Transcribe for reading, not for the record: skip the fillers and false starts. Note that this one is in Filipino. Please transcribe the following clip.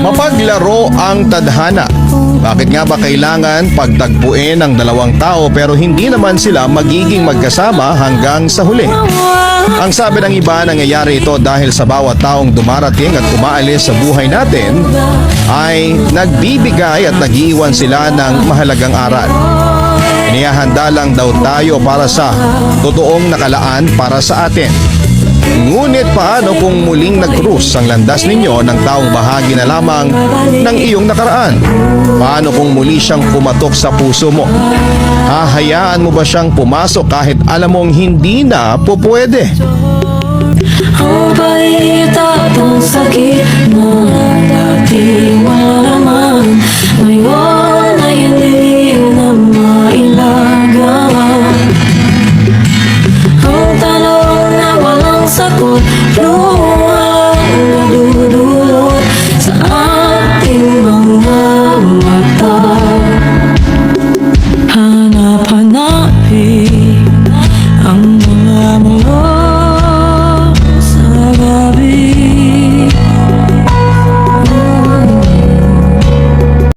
Mapaglaro ang tadhana. Bakit nga ba kailangan pagtagpuin ang dalawang tao pero hindi naman sila magiging magkasama hanggang sa huli? Ang sabi ng iba, nangyayari ito dahil sa bawat taong dumarating at umaalis sa buhay natin ay nagbibigay at nag-iiwan sila ng mahalagang aral. Inihahanda lang daw tayo para sa totoong nakalaan para sa atin. Ngunit paano kung muling nag-cruise ang landas ninyo ng taong bahagi na lamang ng iyong nakaraan? Paano kung muli siyang pumatok sa puso mo? Hahayaan mo ba siyang pumasok kahit alam mong hindi na pupwede? O ba itatong sakit mo?